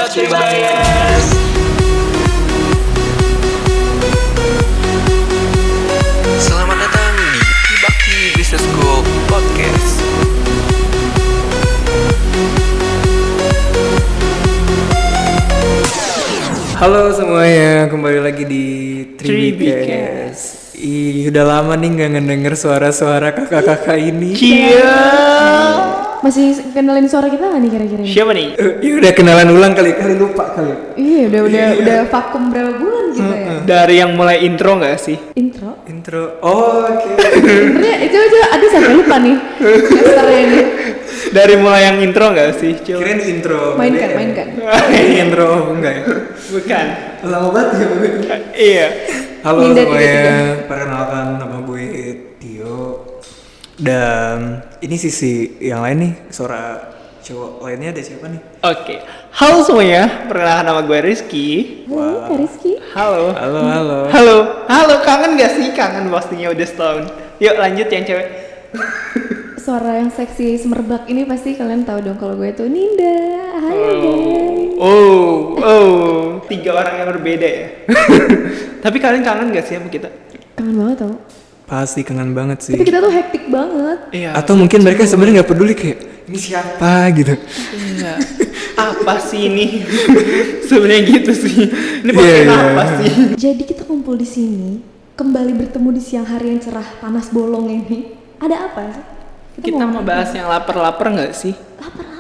Tribayers. Selamat datang di Tribakti Business School Podcast. Halo semuanya, kembali lagi di Tribikers. Udah lama nih nggak ngedenger suara-suara kakak-kakak ini. Iya. Masih kenalin suara kita nggak nih kira-kira? Siapa nih? Ya udah kenalan ulang kali lupa kali. Iya, udah vakum berapa bulan gitu ya? Dari yang mulai intro nggak sih? Intro. Oh, oke. Sebenarnya itu aja ada sampai lupa nih. Masternya ini. Dari mulai yang intro nggak sih? Coba. Kirain intro. Mainkan. Ini intro enggak ya? Bukan. Lama banget ya gue. Iya. Halo Ninda semuanya, perkenalkan nama gue Tio. Dan ini sisi yang lain nih, suara cowok lainnya ada siapa nih? Oke. Halo semuanya, perkenalkan nama gue Rizky. Halo, Kak Rizky. Halo. Halo, kangen gak sih? Kangen pastinya udah setahun. Yuk lanjut yang cewek. Suara yang seksi semerbak ini pasti kalian tahu dong kalau gue tuh Ninda. Hai guys. Oh, 3 orang yang berbeda ya. Tapi kalian kangen gak sih sama kita? Kangen banget tau. Pasti kangen banget sih. Tapi kita tuh hektik banget. Iya. Atau mungkin mereka sebenarnya nggak peduli kayak ini siapa gitu. Iya. Apa sih ini? Sebenarnya gitu sih. Ini Iya, pakai iya. apa sih? Jadi kita kumpul di sini, kembali bertemu di siang hari yang cerah panas bolong ini. Ada apa sih? Kita mau bahas yang lapar-lapar nggak sih? Lapar-lapar.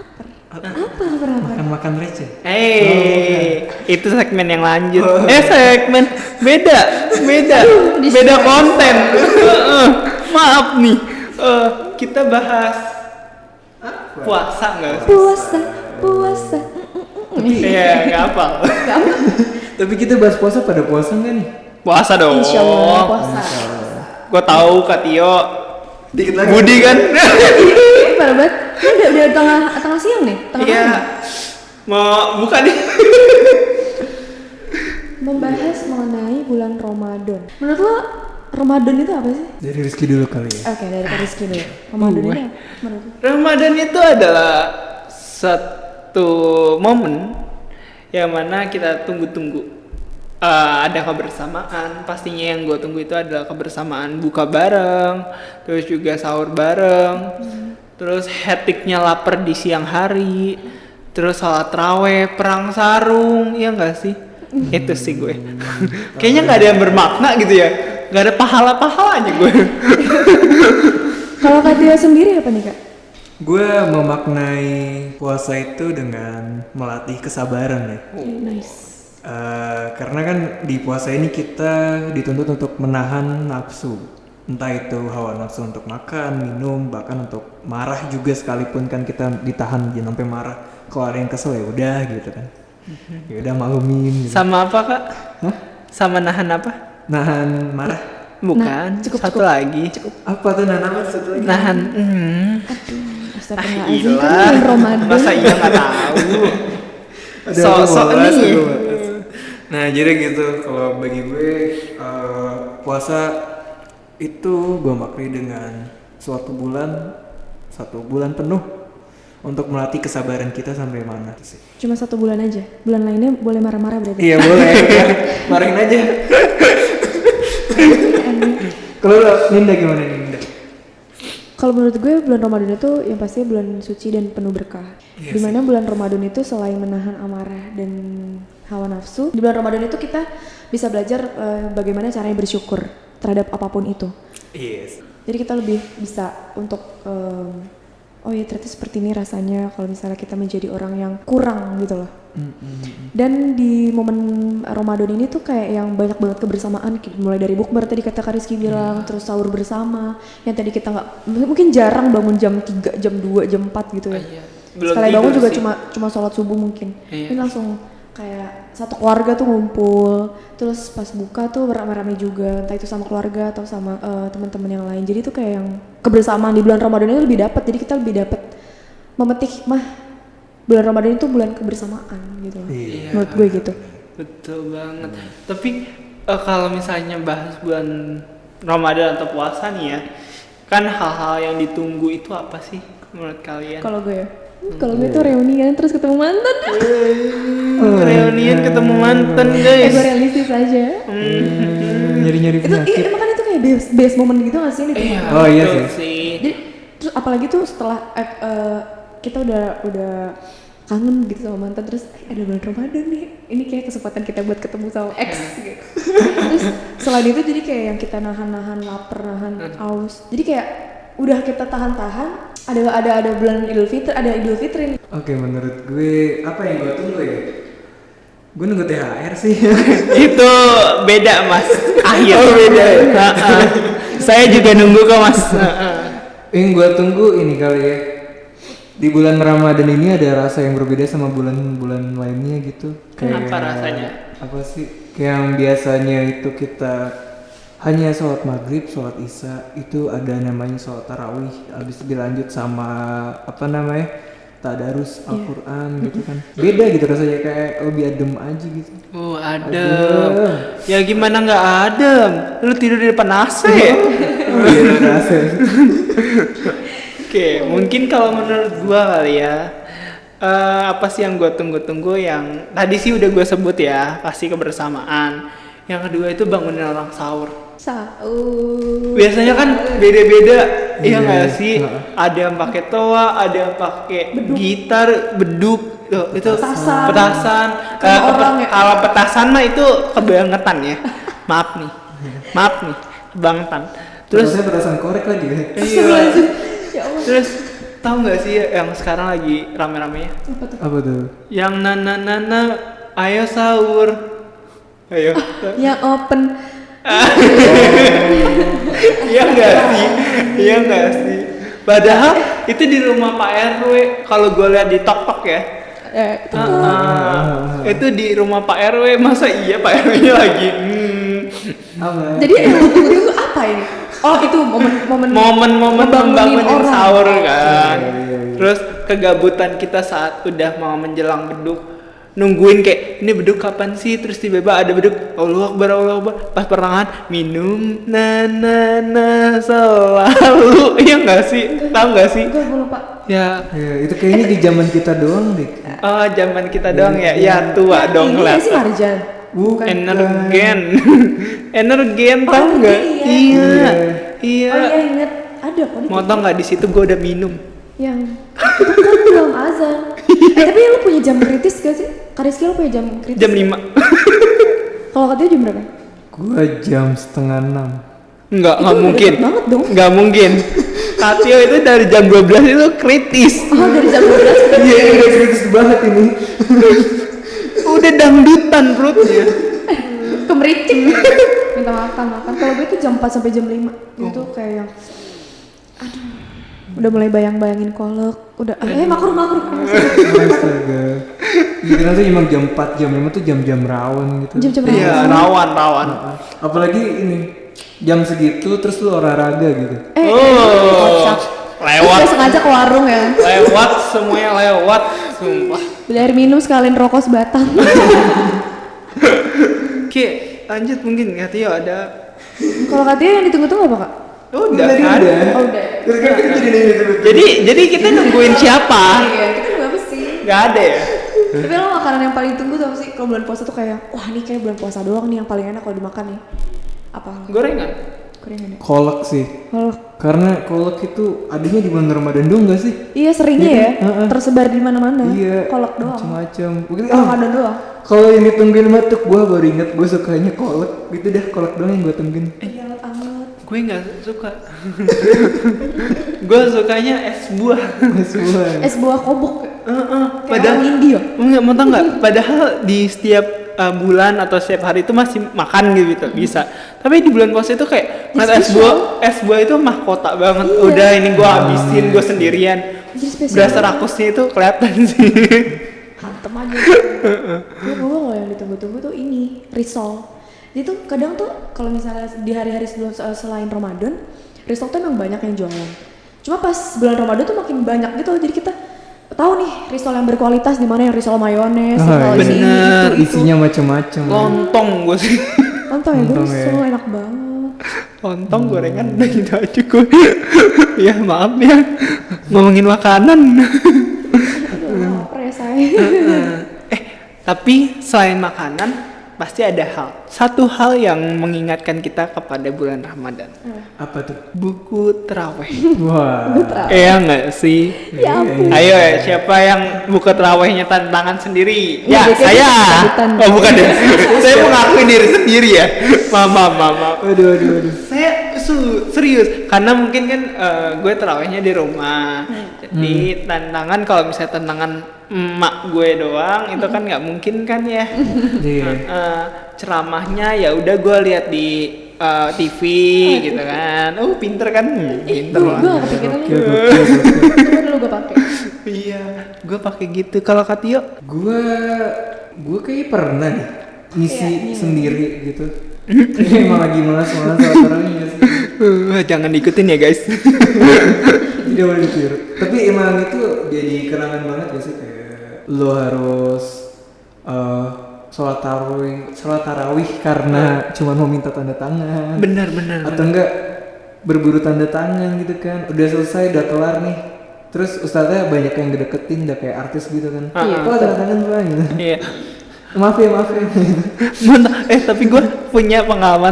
Apa lapar-lapar? Makan receh. Itu segmen yang lanjut. Segmen beda konten. Maaf nih. Kita bahas puasa nggak sih? Puasa. Iya, nggak apa. Tapi kita bahas puasa pada puasa nggak nih? Puasa dong. Insya Allah puasa. Gue tahu Kak Tio. Dikit lagi. Budi kan? Ini parah banget. Ini udah tengah siang nih. Tengah Iya. malam. Mau buka nih. Membahas mengenai bulan Ramadan. Menurut lo Ramadan itu apa sih? Dari Rizky dulu kali ya. Oke, dari Kak Rizky dulu. Ramadan itu apa? Menurut lo? Ramadan itu adalah satu momen yang mana kita tunggu-tunggu. Ada kebersamaan. Pastinya yang gue tunggu itu adalah kebersamaan buka bareng, terus juga sahur bareng, terus hektiknya lapar di siang hari, terus sholat raweh, perang sarung, ya nggak sih? Itu sih gue. Kayaknya nggak ada yang bermakna gitu ya. Nggak ada pahala-pahalanya gue. Kalau Kak Tia sendiri apa nih Kak? Gue memaknai puasa itu dengan melatih kesabaran ya. Nice. Karena kan di puasa ini kita dituntut untuk menahan nafsu. Entah itu hawa nafsu untuk makan, minum, bahkan untuk marah juga sekalipun kan kita ditahan jangan sampai marah. Kalau ada yang kesel ya udah gitu kan. Ya udah maklumin gitu. Sama apa Kak? Hah? Sama nahan apa? Nahan marah. Bukan. Satu lagi. Apa tuh nahan apa satu lagi? Nahan. Astagfirullahaladzim, Gila. kan bulan Ramadan. Masa iya nggak tahu? Ada Sok-sok apa bahas, nih. ada bahas. Nah jadi gitu kalau bagi gue puasa itu gue maknai dengan satu bulan penuh untuk melatih kesabaran kita sampai mana sih? Cuma 1 bulan aja. Bulan lainnya boleh marah-marah berarti. Iya boleh, marahin aja. Kalau Ninda gimana Ninda? Kalau menurut gue bulan Ramadan itu yang pasti bulan suci dan penuh berkah. Yes. Dimana bulan Ramadan itu selain menahan amarah dan hawa nafsu, di bulan Ramadan itu kita bisa belajar bagaimana caranya bersyukur terhadap apapun itu. Yes. Jadi kita lebih bisa untuk oh ya ternyata seperti ini rasanya kalau misalnya kita menjadi orang yang kurang gitu loh. Dan di momen Ramadan ini tuh kayak yang banyak banget kebersamaan, mulai dari bukber tadi kata Kak Rizky bilang, terus sahur bersama yang tadi kita nggak mungkin jarang bangun jam 3, jam 2, jam 4 gitu ya. Sekali bangun juga cuma sholat subuh mungkin. Ini langsung kayak satu keluarga tuh ngumpul, terus pas buka tuh beramai-ramai juga, entah itu sama keluarga atau sama teman-teman yang lain. Jadi tuh kayak yang kebersamaan di bulan Ramadan itu lebih dapat. Jadi kita lebih dapat memetik hikmah bulan Ramadan itu bulan kebersamaan gitu loh. Iya. Menurut gue gitu. Betul banget. Tapi kalau misalnya bahas bulan Ramadan atau puasa nih ya, kan hal-hal yang ditunggu itu apa sih menurut kalian? Kalau gue ya, Kalau gue tuh reunian terus ketemu mantan. Reunian ketemu mantan guys. Gue realistis aja. Nyari-nyari Itu penyakit. emang kan itu kayak best moment gitu gak sih? Iya, Oh, iya betul sih. Jadi terus apalagi tuh setelah kita udah kangen gitu sama mantan, terus ada bulan Ramadan nih, ini kayak kesempatan kita buat ketemu sama ex gitu. Terus selain itu jadi kayak yang kita nahan lapar, nahan aus, jadi kayak udah kita tahan ada bulan Idul Fitri nih. Oke, menurut gue apa yang gue tunggu ya? Gue nunggu THR sih. Itu beda mas. Akhir. Oh beda. Saya juga nunggu kok mas. Yang gue tunggu ini kali ya. Di bulan Ramadan ini ada rasa yang berbeda sama bulan-bulan lainnya gitu. Kenapa rasanya? Apa sih? Kayak yang biasanya itu kita hanya sholat maghrib, sholat isya, itu ada namanya sholat tarawih. Habis itu dilanjut sama apa namanya? Tadarus Al-Quran gitu kan. Beda gitu rasanya, kayak lebih adem aja gitu. Oh adem. Ya gimana nggak adem? Lu tidur di depan AC. Beda rasa. Oke, mungkin kalau menurut gua kali ya, apa sih yang gua tunggu-tunggu, yang tadi sih udah gua sebut ya, pasti kebersamaan. Yang kedua itu bangunin orang sahur. Sahur. Biasanya kan beda-beda, iya Iya, nggak iya. sih? Ada yang pakai toa, ada yang pakai gitar, beduk, itu Petasan. petasan. Kayak orang ya. Kalau petasan mah itu kebangetan ya. Maaf nih, kebangetan. Terus saya perasan korek lagi ya. iya. Ya Allah. Terus tahu nggak sih yang sekarang lagi rame-ramenya? Apa tuh? Yang nana ayo sahur. Ayo. Yang open. Iya nggak sih? Iya nggak sih? Padahal itu di rumah Pak RW. Kalau gue lihat di TikTok ya. Itu di rumah Pak RW. Masa iya Pak RW-nya lagi? Apa? Jadi yang lu tunggu-tunggu apa ini? Oh itu momen Momen-momen ngebangunin membangunin orang. sahur kan. Iya. Terus kegabutan kita saat udah mau menjelang beduk, nungguin kayak ini beduk kapan sih, terus tiba-tiba ada beduk, Allahu Akbar, pas pertengahan minum na selalu. Iya nggak sih? Tahu nggak sih? Gue lupa. Ya, Ya, itu kayaknya di zaman kita doang deh. oh zaman kita doang ya. Ya tua dong Ini lah. nggak sih Marjan? Bukan. Energen. Energen tahu Oh, nggak? iya. Iya. Oh iya inget. Ada kok di Mau tau nggak di situ gue udah minum. yang itu kan belum azan. Tapi lu punya jam kritis gak sih? Kariski lu punya jam kritis? Jam 5. Kalau katanya jam berapa? Gua jam 5:30. Nggak Itu udah mungkin. deket banget dong. Nggak mungkin. Katio itu dari jam 12 itu kritis. Oh dari jam 12. Iya, udah kritis banget ini. Udah dangdutan perutnya. Kemericik. Minta makan. Kalau gue itu jam 4 sampai jam 5. Itu kayak yang aduh. Udah mulai bayangin kolek. Udah makruk. Astaga. Kira tuh emang jam 4, jam 5 tuh jam-jam rawan gitu. Jam-jam Iya, rawan. Apalagi ini jam segitu terus lu olahraga gitu. Kocak. Lewat. Terus sengaja ke warung ya. Lewat semuanya lewat. Sumpah. Beli air minum sekalian rokok sebatang. Oke, lanjut mungkin Katio ada. Kalau katanya yang ditunggu-tunggu apa kak? Udah Tadi kan? udah. Oh udah. Terus kan kita jadi gitu. Jadi kita nungguin siapa? Iya, kita nunggu apa sih? Gak ada ya? Tapi lo makanan yang paling tunggu tuh apa sih? Kalau bulan puasa tuh kayak, wah ini kayak bulan puasa doang nih yang paling enak kalau dimakan nih. Apa? Gorengan. Gorengan ya? Kolak sih. Kalau Karena kolak itu adanya di bulan Ramadan doang gak sih? iya seringnya Iya ya, kan? Heeh. tersebar di mana-mana. Iya. Kolak doang. Macam-macam. Mungkin Ramadan doang. kalau yang ditungguin matuk gua baru inget gua sukanya kolak. Gitu dah, kolak doang yang gua tungguin. Iya anget. Gue nggak suka. Gue sukanya es buah. Semua. Es buah kobok. Padahal Padahal India. Enggak, mau tau nggak? Padahal di setiap bulan atau setiap hari itu masih makan gitu bisa. Tapi di bulan puasa itu kayak ngeliat es buah itu mahkota banget. Iya. Udah ini gue habisin gue sendirian. Jadi spesial. Berasa rakusnya itu kelihatan sih. Hantem aja. Gue kalau yang ditunggu-tunggu tuh ini risol. Jadi tuh kadang tuh kalau misalnya di hari-hari sebelum selain Ramadan, risol tuh emang banyak yang jualan. Cuma pas bulan Ramadan tuh makin banyak gitu, jadi kita tahu nih risol yang berkualitas di mana yang risol mayones, risol iya. ini, Bener. itu. Isinya macam-macam. Lontong gue sih. Lontong ya, gue Lontong ya. risol enak banget. Lontong gorengan udah gitu aja gue. Ya maaf ya ngomongin makanan. say. Tapi selain makanan pasti ada satu hal yang mengingatkan kita kepada bulan Ramadan. Apa tuh? Buku terawih. Wah. Iya nggak sih? Ya ampun. Ayo ya, siapa yang buku terawihnya tantangan sendiri? Ya, Ya, dia saya. kesulitan. Oh bukan ya. Saya mengakui diri sendiri ya. Maaf. Aduh. Saya serius karena mungkin kan gue terawihnya di rumah. Jadi tantangan kalau misalnya tantangan emak gue doang itu kan nggak mungkin kan ya. Iya. Ceramahnya ya udah gue lihat di TV gitu kan. Pinter kan? Pinter Gue lah. gak kepikiran Oke. Coba dulu gue pakai. Iya, gue pakai gitu. Kalau Kak Tio? Gue kayak pernah nih ngisi sendiri gitu. Ini emang lagi malas soal orangnya sih. Jangan ikutin ya guys. Tidak boleh ditiru. Tapi emang itu jadi kenangan banget gak sih, kayak lo harus sholat tarawih karena cuma mau minta tanda tangan. Benar. Atau enggak berburu tanda tangan gitu kan. Udah selesai, udah kelar nih. Terus ustadznya banyak yang ngedeketin, udah kayak artis gitu kan. Iya. Oh tanda tangan bang gitu. Iya. Maaf ya. Mantap. Tapi gue punya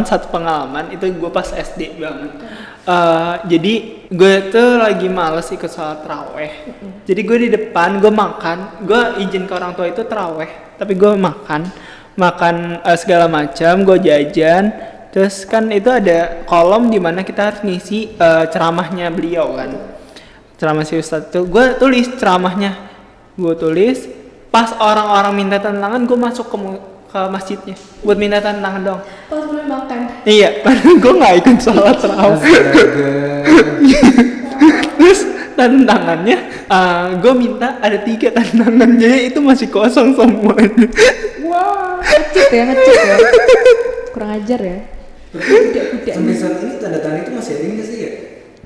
satu pengalaman itu gue pas SD banget. Jadi gue tuh lagi males ikut sholat taraweh. Jadi gue di depan, gue makan, gue izin ke orang tua itu taraweh, tapi gue makan segala macam, gue jajan. Terus kan itu ada kolom di mana kita harus ngisi ceramahnya beliau kan, ceramah si ustadz tuh. Gue tulis ceramahnya, pas orang-orang minta tantangan, gue masuk ke masjidnya buat minta tantangan dong. Pas belum makan. Iya, padahal gue nggak ikut sholat tarawih. Terus tantangannya, gue minta ada 3 tantangan, jadi itu masih kosong semuanya. Wah, ngecit ya. Kurang ajar ya. Kuda-kuda. Sampai saat ini tanda tangan itu masih ada nggak sih ya?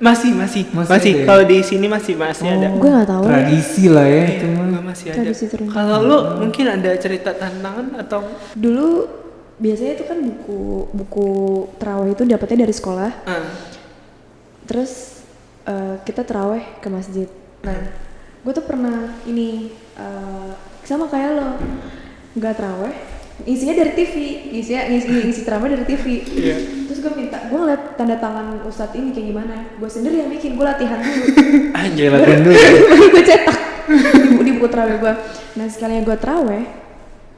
Masih. Ada ya? Kalau di sini masih ada. Gue gak tahu. Tradisi lah ya itu mah. Gue masih ada. Tradisi terus. Kalau lu mungkin ada cerita tantangan atau? Dulu biasanya itu kan buku terawih itu dapetnya dari sekolah. Terus kita terawih ke masjid. Nah, gue tuh pernah sama kayak lo, nggak terawih, isinya dari TV, ngisi terawih dari TV. Iya. Terus gue ngeliat tanda tangan ustadz ini kayak gimana. Gue sendiri yang bikin, gue latihan dulu. Anjay, latihan dulu. Baru gue cetak di buku terawih gue. Nah sekalinya gue terawih,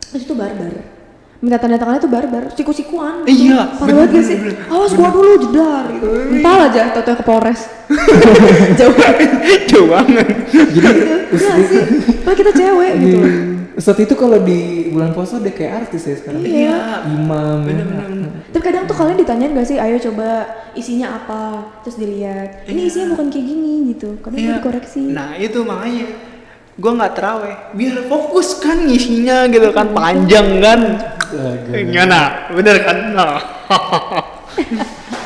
terus itu barbar. Minta tanda tangannya tuh barbar, siku-sikuan. Iya, Parah banget gak sih? Awas gua dulu jedar gitu. Entar aja tau-tau ke Polres. Jauh banget. Jadi Enggak sih, padahal kita cewek gitu. Ustadz itu kalau di bulan puasa udah kayak artis ya sekarang. Iya. Imam. Bener. Tapi kadang tuh kalian ditanyain gak sih, ayo coba isinya apa, terus dilihat. Ini isinya bukan kayak gini gitu, kadang Iya. dikoreksi. Nah itu makanya gue nggak terawih biar fokus kan ngisinya gitu kan, panjang kan. Gimana? Bener kan? Nah.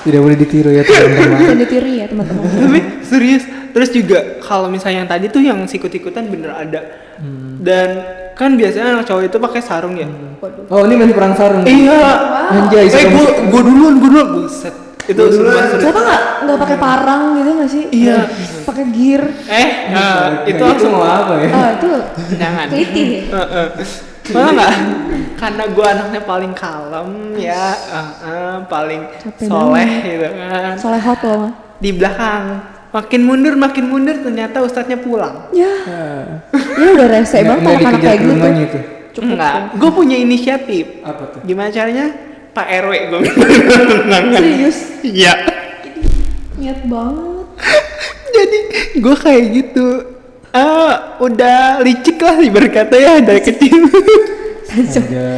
Tidak boleh ditiru ya teman-teman. Jangan ditiru ya teman-teman. Tapi serius. Terus juga kalau misalnya yang tadi tuh yang sikut-ikutan bener ada. Dan kan biasanya anak cowok itu pakai sarung ya. Waduh. Oh ini main perang sarung. Iya. Anjay. Gue duluan. Buset. Itu sumpah. Kenapa nggak pakai parang gitu nggak sih? Iya. Pakai gear. Itu itu langsung mau apa ya? Itu jangan. teliti ya. Malah nggak? Karena gue anaknya paling kalem ya, paling Capek soleh banget. gitu kan. Solehot loh mah. Di belakang makin mundur ternyata ustadznya pulang. Ya udah rese banget Nggak anak dikejar kayak ke gitu. rumahnya itu. Enggak, gue punya inisiatif. Apa tuh? Gimana caranya? Pak RW gue. Serius, Iya. niat banget. Jadi gue kayak gitu. Udah licik lah ibarat kata ya dari kecil.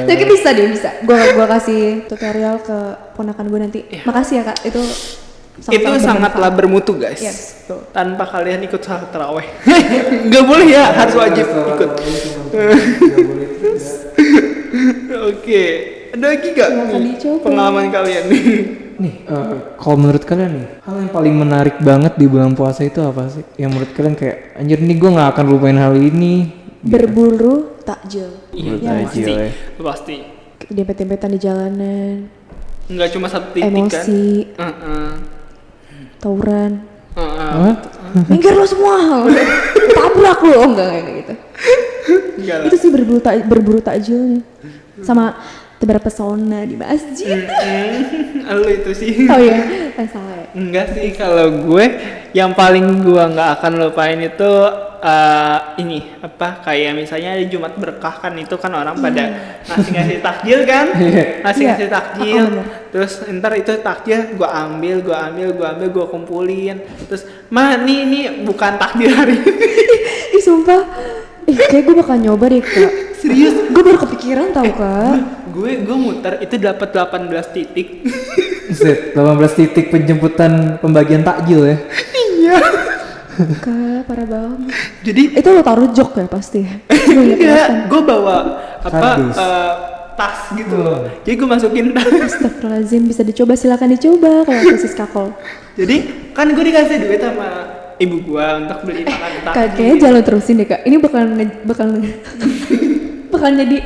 Tapi bisa. Gua kasih tutorial ke ponakan gue nanti. Makasih ya kak, itu Itu sangatlah bermutu guys. Yes, betul. Tanpa kalian ikut salat taraweh. Nggak boleh ya, harus wajib ikut. Oke, ada lagi gak Silakan dicoba. pengalaman kalian nih? Nih, kalau menurut kalian nih, hal yang paling menarik banget di bulan puasa itu apa sih? Yang menurut kalian kayak, anjir nih gue gak akan lupain hal ini. Berburu takjil. Iya, Takjil, pasti. ya. Pasti. Dempet-dempetan di jalanan, Nggak cuma satu titik emosi, kan? tawuran. Hah? Minggir lo semua. Tabrak lo, enggak kayak gitu. Enggak lah. Itu sih berburu takjilnya. Sama tebar pesona di masjid. Lu itu sih. Oh iya, salah ya. Enggak sih, kalau gue yang paling gue nggak akan lupain itu ini apa, kayak misalnya di Jumat Berkah kan, itu kan orang pada ngasih takjil kan, ngasih takjil. Bener. Terus ntar itu takjil gue ambil, gue kumpulin. Terus nih bukan takjil hari ini. Ih sumpah, kayak gue bakal nyoba deh kak. Serius? Gue baru kepikiran tau kak. Gue muter itu dapat 18 titik. Set, 18 titik penjemputan pembagian takjil ya. Iya. Kak, parah banget. Jadi Itu lo taruh jok ya pasti. enggak, gue bawa Kardus. tas gitu loh. Jadi gue masukin tas. Astagfirullahaladzim, bisa dicoba, silakan dicoba kalau khusus kakol. Jadi kan gue dikasih duit sama ibu gue untuk beli makanan Kak, kayaknya jangan terusin deh kak. Ini bakal jadi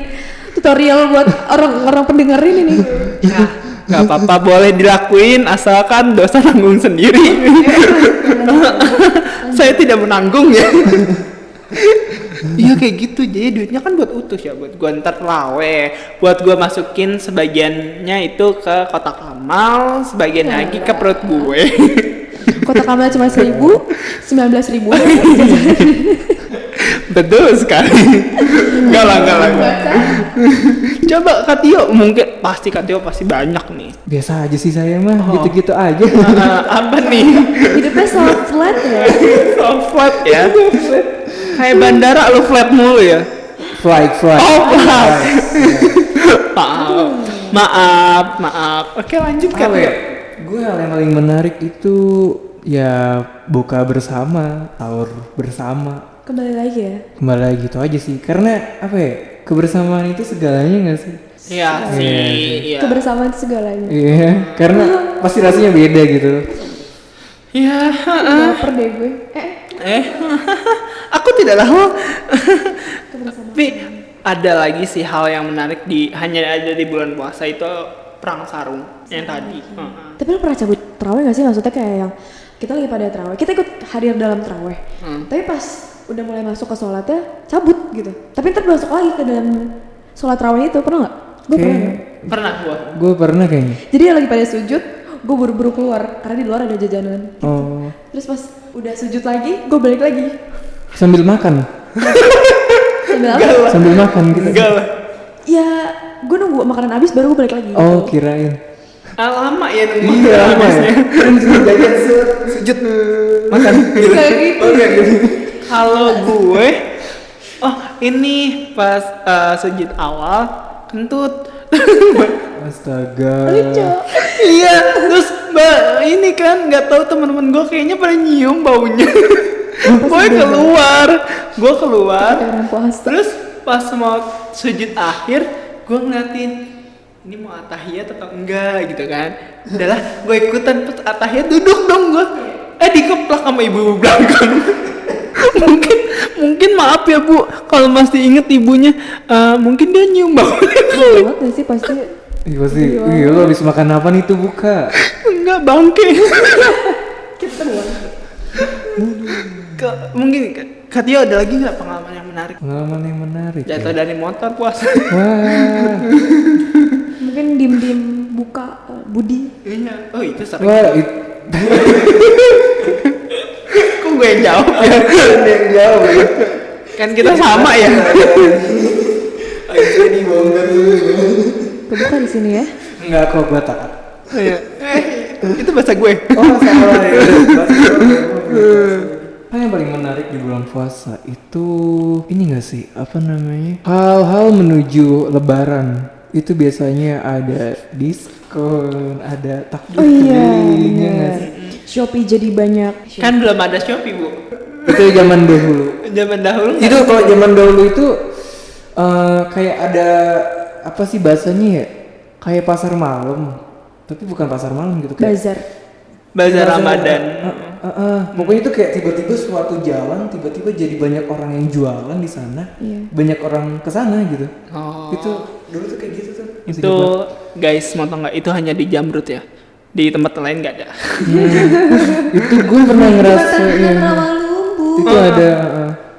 tutorial buat orang-orang pendengar ini nih. Ya, nggak apa-apa, boleh dilakuin asalkan dosa tanggung sendiri. Saya tidak menanggung ya. Iya kayak gitu, jadi duitnya kan buat utuh ya, buat gua ntar terawih, buat gua masukin sebagiannya itu ke kotak amal, sebagian lagi ke perut gue. Kotak amal cuma 19.000. Betul sekali. Enggak lah. Coba Katio, mungkin pasti Katio pasti banyak nih. Biasa aja sih saya mah, gitu-gitu aja. Apa nih? Hidupnya selalu flat ya. So flat ya. Kayak bandara lu flat mulu ya. Flight. Oh, flat. Maaf. Oke, lanjut Apa ya? Katio. Gue hal yang paling menarik itu ya buka bersama, sahur bersama. Kembali lagi ya. Kembali lagi gitu aja sih. Karena apa ya? Kebersamaan itu segalanya nggak sih? Iya sih, iya. Kebersamaan itu segalanya. Iya, karena pasti rasanya beda gitu. Iya, Laper deh gue. aku tidak tahu. Tapi ada lagi sih hal yang menarik hanya ada di bulan puasa, itu perang sarung yang tadi. Tapi lo pernah cabut terawih gak sih? Maksudnya kayak yang kita lagi pada terawih, kita ikut hadir dalam terawih. Tapi pas udah mulai masuk ke sholatnya, cabut gitu. Tapi ntar masuk lagi ke dalam sholat terawih itu, pernah gak? Gue pernah gak? Pernah gua. Gue pernah kayaknya. Jadi yang lagi pada sujud, gue buru-buru keluar karena di luar ada jajanan. Oh, Terus pas udah sujud lagi, gue balik lagi. sambil makan. Sambil apa? Sambil makan gitu. Enggak lah. Ya, gue nunggu makanan habis baru gue balik lagi. Oh, kirain. Lama ya nunggu. Iya, lama ya. Kan jajan sujud makan. Kayak gitu. Kalau gue, ini pas sujud awal kentut. Astaga. Lucu. Iya, terus ini kan nggak tahu teman-teman gue kayaknya pada nyium baunya. Gue keluar, Orang puasa. terus pas mau sujud akhir, gue ngeliatin ini mau atahiyat atau enggak gitu kan. Udahlah, gue ikutan pas atahiyat, duduk dong gue. Dikeplak sama ibu belakang. mungkin maaf ya Bu, kalau masih inget ibunya, mungkin dia nyium baunya. Banget gak sih pasti. Iya pasti. Iya, lo habis makan apa nih tuh buka? Enggak, bangke. Kita doang. Mungkin Katio ada lagi nggak pengalaman yang menarik? Pengalaman yang menarik. Jatuh Ya? dari motor puasa. Wah. Mungkin dim-dim buka Budi. Iya. Oh itu sering. Wah, Kok gue yang jawab ya? yang jauh. Kan kita sama ya. Jadi bongkar dulu. Kebuka di sini ya. Enggak kok gua taat. Iya. Itu bahasa gue. Oh, salah ya. Hal yang paling menarik di bulan puasa itu ini nggak sih, apa namanya, hal-hal menuju lebaran itu biasanya ada diskon, ada takjil Oh iya, keliling, ya nggak bener. sih? Shopee jadi banyak. Kan belum ada Shopee Bu. Itu zaman dahulu. Zaman dahulu. Itu kalau zaman dahulu itu kayak ada apa sih bahasanya ya, kayak pasar malam, tapi bukan pasar malam gitu, kayak Bazar. Bazar Ramadan. Pokoknya itu kayak tiba-tiba suatu jalan tiba-tiba jadi banyak orang yang jualan di sana, Iya. banyak orang kesana gitu. Oh. Itu dulu tuh kayak gitu tuh. Masih Itu dibuat. guys, mau tau nggak? Itu hanya di Jamrut ya. Di tempat lain nggak ada. Itu gue pernah ngerasa Jembatan Rawalumbu. itu ada.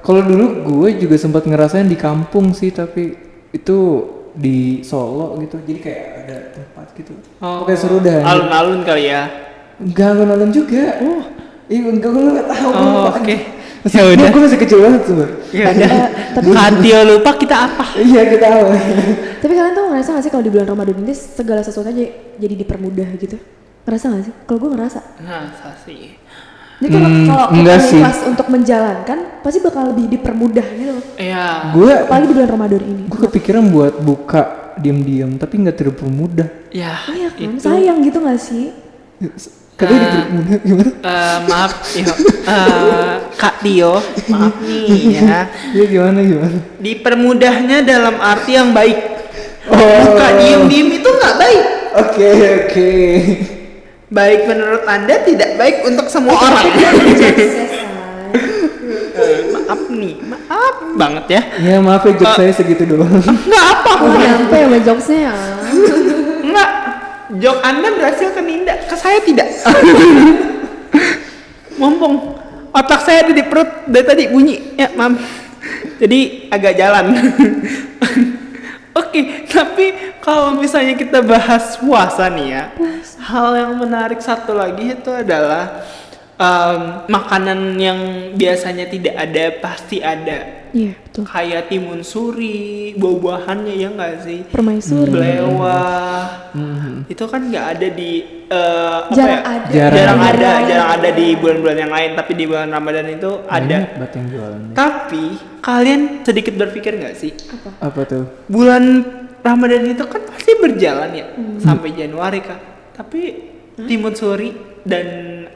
Kalau dulu gue juga sempat ngerasain di kampung sih, tapi itu di Solo gitu. Jadi kayak ada tempat gitu. Oke, seru dah. Alun-alun kali ya. Enggak alun-alun juga. Iya, enggak, gue nggak tahu. Oke. Ya udah. Gue masih kecil banget tuh. Ya udah. Tapi Katio lupa kita apa? Iya, kita tahu. tapi kalian tuh ngerasa gak sih kalau di bulan Ramadan ini segala sesuatunya jadi dipermudah gitu? Ngerasa gak sih? Kalau gue ngerasa. Nah, sih. Jadi kalau kita enggak sih. ikhlas untuk menjalankan pasti bakal lebih dipermudah gitu loh. Iya. Gue Apalagi di bulan Ramadan ini. kepikiran buat buka diam-diam, tapi nggak terpermudah. Ya. Iya kan, itu. sayang gitu gak sih? Katanya dipermudah gimana? Maaf, yo. Kak Tio, maaf nih ya. Iya gimana? Dipermudahnya dalam arti yang baik. Oh. Buka diem-diem itu nggak baik. Oke. Baik menurut Anda, tidak baik untuk semua orang. Maaf nih, maaf banget ya. Ya maaf ya, job saya segitu doang. Nggak apa. Oh nyampe sama jokesnya ya. Nggak. Jok Anda berhasil ke Ninda, ke saya tidak. Mumpung otak saya ada di perut dari tadi bunyi. Ya, maaf. Jadi agak jalan. Oke, tapi kalau misalnya kita bahas puasa nih ya, hal yang menarik satu lagi itu adalah makanan yang biasanya tidak ada pasti ada. Iya betul. Kayak timun suri, buah-buahannya ya nggak sih? Permaisuri. Belewah, itu kan nggak ada di Jarang ada. jarang Jarang ada di bulan-bulan yang lain, tapi di bulan Ramadan itu ada. Banyak banget yang jualannya. Tapi kalian sedikit berpikir nggak sih, Apa tuh? bulan Ramadan itu kan pasti berjalan ya sampai Januari kak. Tapi timun suri dan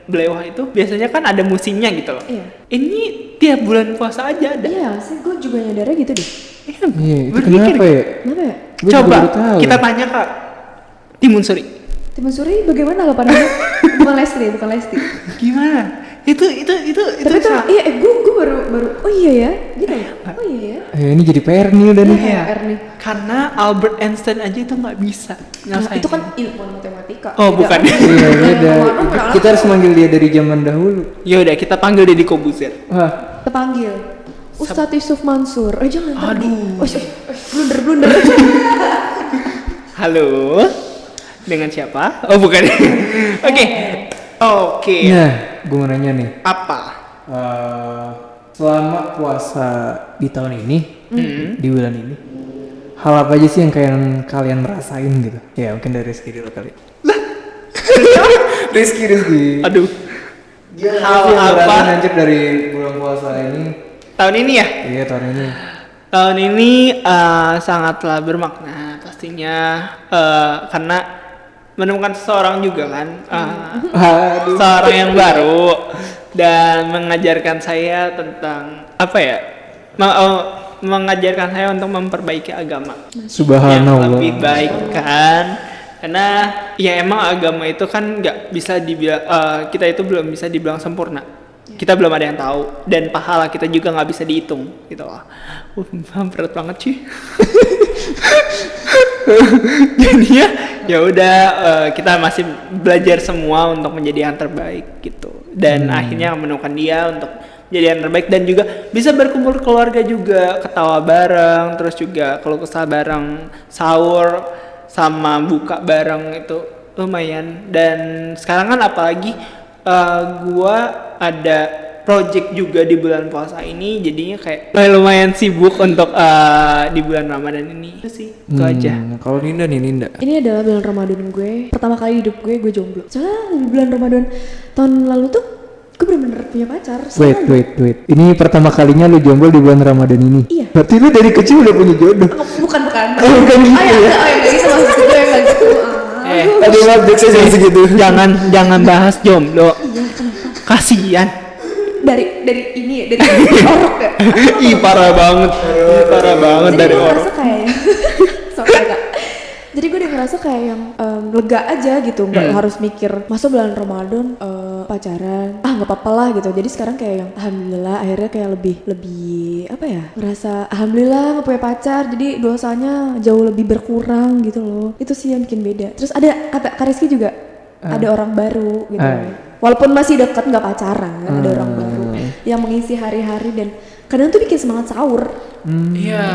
belewah itu biasanya kan ada musimnya gitu loh. Iya. Ini tiap bulan puasa aja ada. Iya sih, gue juga nyadarnya gitu deh. Iya, Iya, itu berpikir kenapa ya? Kenapa ya? Gua juga Coba baru tahu. kita tanya kak timun suri. Timun suri bagaimana lo pandangannya? bukan Lesti. Gimana? Itu Tapi tuh, iya, gue baru, oh iya ya, gitu ya? Oh iya ya? Ini jadi PR nih udah nih. Iya. PR nih. Karena Albert Einstein aja itu nggak bisa Nah, ngerasain. itu kan ilmuwan matematika. Oh, bukan. Iya beda. Kita harus manggil dia dari zaman dahulu. Ya udah kita panggil Deddy Kobuzer. Wah, Terpanggil. Ustadz Yusuf Mansur. Jangan ntar Aduh. blunder. Halo. Dengan siapa? Oh bukan. Oke. nah, gue mau nanya nih. Apa? Selama puasa di tahun ini, di bulan ini, hal apa aja sih yang kalian rasain gitu? Ya mungkin dari Rizky dulu kali. Rizky. Aduh. Hal apa lanjut dari bulan puasa ini? Tahun ini ya? Iya tahun ini. Tahun ini sangatlah bermakna pastinya karena menemukan seseorang juga kan, seorang yang baru dan mengajarkan saya tentang apa ya, mengajarkan saya untuk memperbaiki agama yang Subhanallah. lebih baik kan, karena ya emang agama itu kan nggak bisa dibilang kita itu belum bisa dibilang sempurna. Kita belum ada yang tahu dan pahala kita juga nggak bisa dihitung gitu loh. Berat banget sih. Jadinya ya udah kita masih belajar semua untuk menjadi yang terbaik gitu. Dan akhirnya menemukan dia untuk jadi yang terbaik dan juga bisa berkumpul keluarga juga, ketawa bareng, terus juga kalau kesah bareng, sahur sama buka bareng itu lumayan. Dan sekarang kan apalagi gua ada project juga di bulan puasa ini, jadinya kayak lumayan sibuk untuk di bulan Ramadan ini. Itu sih, itu aja. Kalau Ninda nih, Ninda. Ini adalah bulan Ramadan gue. Pertama kali hidup gue jomblo. Soalnya di bulan Ramadan tahun lalu tuh gue bener-bener punya pacar. Wait. Ini pertama kalinya lu jomblo di bulan Ramadan ini? Iya. Berarti lu dari kecil udah punya jodoh? Bukan. Bukan gitu ya? Gak gitu maksud gue yang gak gitu. Aduh, maaf, jangan segitu. Jangan bahas jomblo. Kasihan. Dari orok ya. Ih parah banget dari gue orang. ngerasa kayak sorry Kak. Jadi gue udah ngerasa kayak yang lega aja gitu, nggak harus mikir masa bulan Ramadan pacaran, nggak apa-apa lah gitu. Jadi sekarang kayak yang alhamdulillah akhirnya kayak lebih apa ya, ngerasa alhamdulillah nggak punya pacar, jadi dosanya jauh lebih berkurang gitu loh. Itu sih yang bikin beda. Terus ada kata Kak Rizky juga ada orang baru gitu. Walaupun masih dekat nggak pacaran, ada orang baru yang mengisi hari-hari dan kadang tuh bikin semangat sahur. Iya.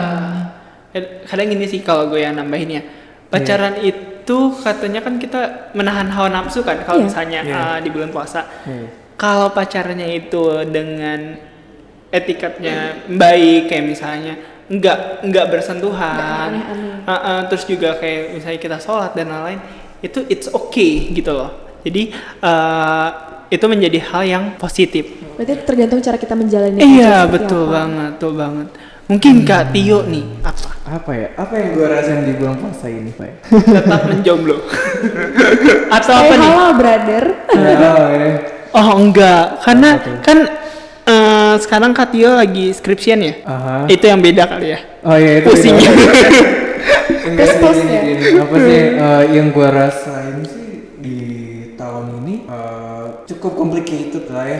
Kadang gini sih kalau gue yang nambahin ya. Pacaran itu katanya kan kita menahan hawa nafsu kan kalau Iya. misalnya di bulan puasa. Iya. Kalau pacarannya itu dengan etikatnya baik kayak misalnya nggak bersentuhan, Nggak aneh-aneh. terus juga kayak misalnya kita sholat dan lain-lain, itu it's okay gitu loh. Jadi itu menjadi hal yang positif. Berarti tergantung cara kita menjalani. Iya, aja seperti betul apa. banget, betul banget. Mungkin Kak Tio nih Apa ya? Apa yang gue rasain di bulan puasa ini, Pak? tetap menjomblo atau Stay apa nih? halal, brother. Oh, ya. Oh enggak, karena Apa tuh? kan sekarang Kak Tio lagi skripsian ya. Aha. Itu yang beda kali ya. Oh iya itu. Pusing. Enggak sih Plus-plus gini, ya? gini. Apa sih yang gue rasain sih di tahun ini cukup complicated lah ya.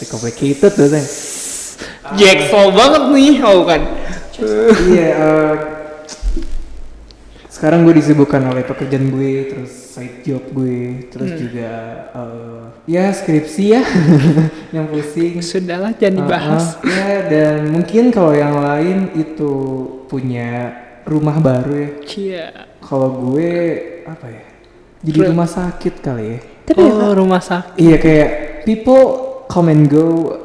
Complicated tuh Teng. Jackson banget nih, oh kan. Iya. Sekarang gue disibukkan oleh pekerjaan gue, terus side job gue, terus juga ya skripsi ya yang pusing. Sudahlah jangan dibahas. Ya dan mungkin kalau yang lain itu punya rumah baru ya. Cia. Kalau gue apa ya? Jadi rumah sakit kali ya. Tapi ya, Oh, rumah sakit. Iya kayak people come and go,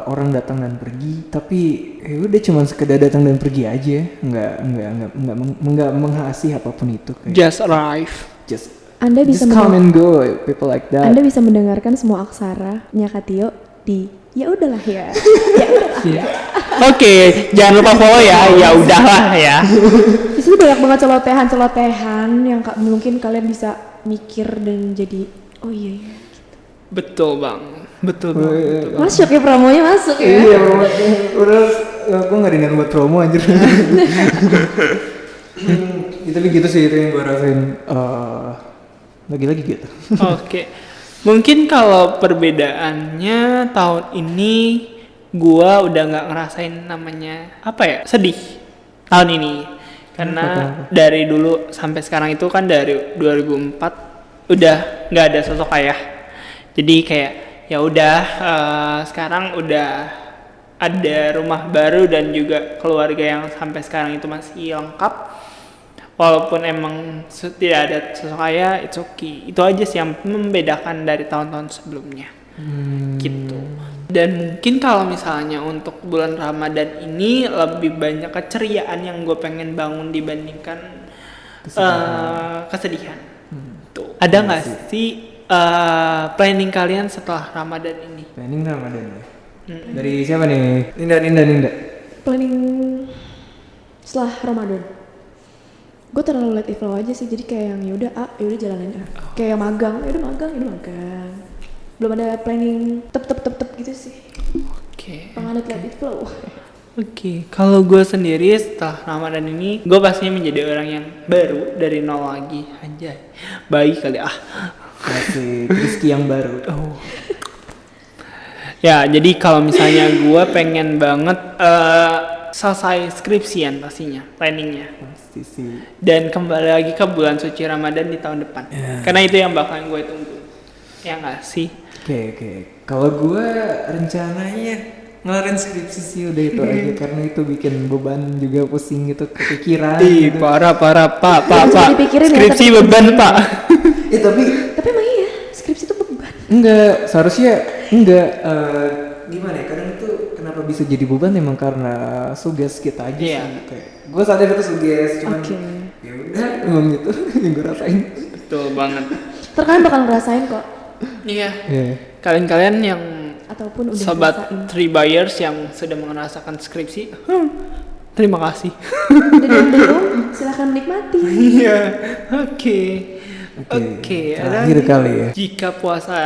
orang datang dan pergi, tapi ya udah cuma sekedar datang dan pergi aja, nggak menghasih apapun itu kayak Just arrive. just Anda bisa come and go, people like that. Anda bisa mendengarkan semua aksara-nya Kak Tio di ya udahlah ya. Ya udahlah ya. Oke, jangan lupa follow ya. Ya udahlah ya. Di situ banyak banget celotehan yang mungkin kalian bisa mikir dan jadi oh iya ya. Betul bang. Betul bang. Betul, bang. Masuk ya promonya masuk ya. Iya, udah gue nggak diundang buat promo anjir. Tapi gitu sih itu yang gue rasain. Lagi-lagi gitu. Oke. Mungkin kalau perbedaannya tahun ini gua udah nggak ngerasain namanya apa ya sedih tahun ini karena dari dulu sampai sekarang itu kan dari 2004 udah nggak ada sosok ayah. Jadi kayak ya udah sekarang udah ada rumah baru dan juga keluarga yang sampai sekarang itu masih lengkap. Walaupun emang tidak ada sosok ayah, it's okay. Itu aja sih yang membedakan dari tahun-tahun sebelumnya. Gitu. Dan mungkin kalau misalnya untuk bulan Ramadan ini lebih banyak keceriaan yang gue pengen bangun dibandingkan kesedihan. Tuh. Ada nggak sih planning kalian setelah Ramadan ini? Planning Ramadan ya. Dari siapa nih? Ninda. Planning setelah Ramadan. Gue terlalu let it flow aja sih, jadi kayak yang yaudah yaudah jalanin kayak yang magang, yaudah magang. Belum ada planning tep gitu sih. Oke. Penganut let it flow. Oke, kalau gue sendiri setelah Ramadan ini, gue pastinya menjadi orang yang baru dari nol lagi. Anjay, baik kali Masih Rizky yang baru. Oh. Ya, jadi kalau misalnya gue pengen banget selesai skripsian pastinya, planningnya. Pasti sih. Dan kembali lagi ke bulan suci Ramadan di tahun depan. Karena itu yang bakalan gue tunggu. Ya nggak sih? Oke. Kalau gue rencananya ngelarin skripsi sih udah itu aja karena itu bikin beban juga pusing gitu kepikiran. Ih, gitu. parah Pak. dipikirin ya, Skripsi tapi- beban Pak. Tapi Tapi emang iya, skripsi itu beban. enggak, seharusnya enggak. Gimana ya? Kadang itu kenapa bisa jadi beban emang karena tugas kita aja Iya. sih. Kayak gue sadar itu tugas, cuman Oke. ya udah emang gitu yang gue rasain. Betul banget. Terkadang bakal ngerasain kok, Iya. Iya. Kalian yang ataupun udah sobat ngerasain. Three Buyers yang sudah merasakan skripsi, terima kasih. Dan yang belum, silahkan menikmati. Iya, oke. Oke, ada Terakhir kali ya. jika puasa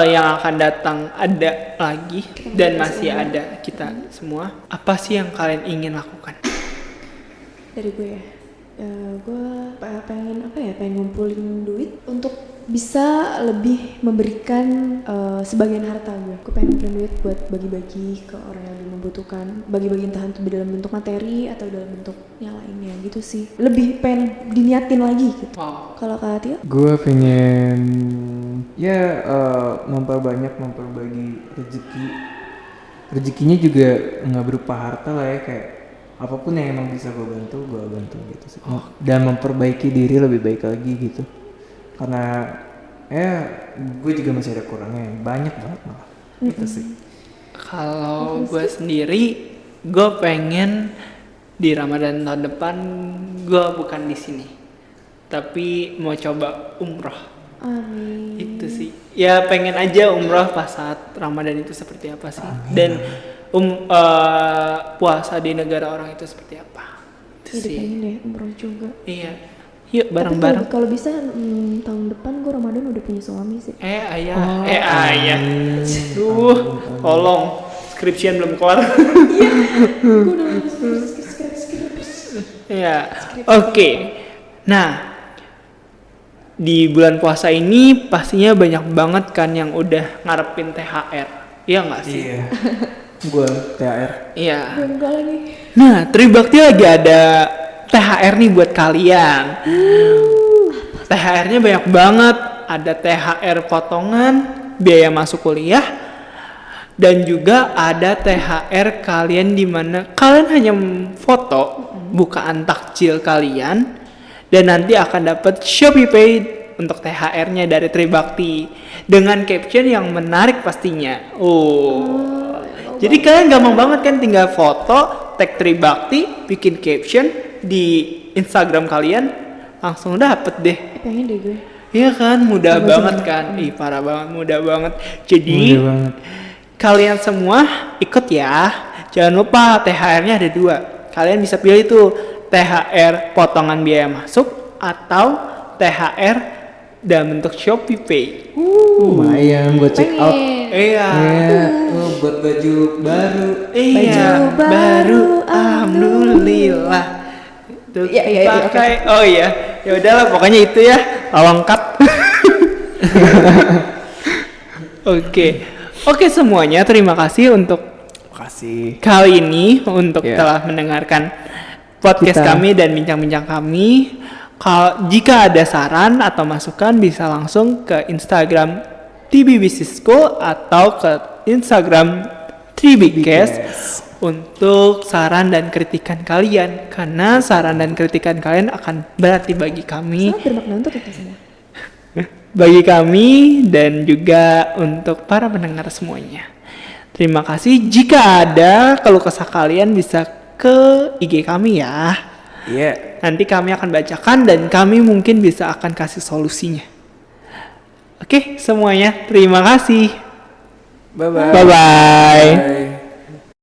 yang akan datang ada lagi dan masih ada kita semua, apa sih yang kalian ingin lakukan? Dari gue ya, gue pengen pengen ngumpulin duit untuk bisa lebih memberikan sebagian harta gue. Gue pengen ngumpulin duit buat bagi-bagi ke orang yang lebih membutuhkan, bagi-bagi entah itu dalam bentuk materi atau dalam bentuk yang lainnya gitu sih. Lebih pengen diniatin lagi gitu. Wow. Kalau Kak Tio? Gue pengen ya memperbagi rezeki rezekinya juga nggak berupa harta lah ya, kayak apapun yang emang bisa gue bantu gitu sih. Dan memperbaiki diri lebih baik lagi gitu, karena gue juga masih ada kurangnya banyak banget malah gitu sih. Kalau gue sendiri, gue pengen di Ramadan tahun depan gue bukan di sini, tapi mau coba umroh. Amin. Itu sih. Ya pengen aja umroh pas saat Ramadan itu seperti apa sih. Dan puasa di negara orang itu seperti apa. Itu Jadi sih. pengen deh umroh juga. Iya. Yuk Tapi bareng-bareng. kalau bisa tahun depan gue Ramadan udah punya suami sih. Ayah. Ayah. Duh, tolong. Skripsian belum kelar. Gue udah Iya. Oke. Nah, di bulan puasa ini pastinya banyak banget kan yang udah ngarepin THR. Iya nggak sih? Iya. Gue THR. Iya. enggak lagi. Nah, Tribakti lagi ada THR nih buat kalian. THR-nya banyak banget. Ada THR potongan biaya masuk kuliah, dan juga ada THR kalian di mana kalian hanya foto bukaan takjil kalian dan nanti akan dapat ShopeePay untuk THR-nya dari Tribakti dengan caption yang menarik pastinya. Jadi kalian gampang banget kan, tinggal foto, tag Tribakti, bikin caption di Instagram kalian, langsung dapet deh. Pengen deh gue. Iya kan, mudah banget kan. Ih, parah banget, mudah banget. Jadi Mudah banget. kalian semua ikut ya. Jangan lupa THR-nya ada 2. Kalian bisa pilih tuh THR potongan biaya masuk atau THR dalam bentuk ShopeePay. Lumayan buat check out. Iya. Buat baju baru. Iya, Baju baru, baru alhamdulillah. Tuh, Iya, pakai. Oh iya. Ya udahlah, pokoknya itu ya. Lengkap. Oke semuanya, terima kasih untuk Makasih. kali ini untuk Ya. telah mendengarkan podcast Kita. kami dan bincang-bincang kami. Jika ada saran atau masukan bisa langsung ke Instagram TB Business School atau ke Instagram 3Bcast untuk saran dan kritikan kalian, karena saran dan kritikan kalian akan berarti bagi kami, Sangat bermakna untuk kita semua. dan juga untuk para pendengar semuanya. Terima kasih. Jika ada keluh kesah kalian bisa ke IG kami ya. Iya. Nanti kami akan bacakan dan kami mungkin bisa akan kasih solusinya. Oke, semuanya terima kasih. Bye-bye. Bye bye. Bye.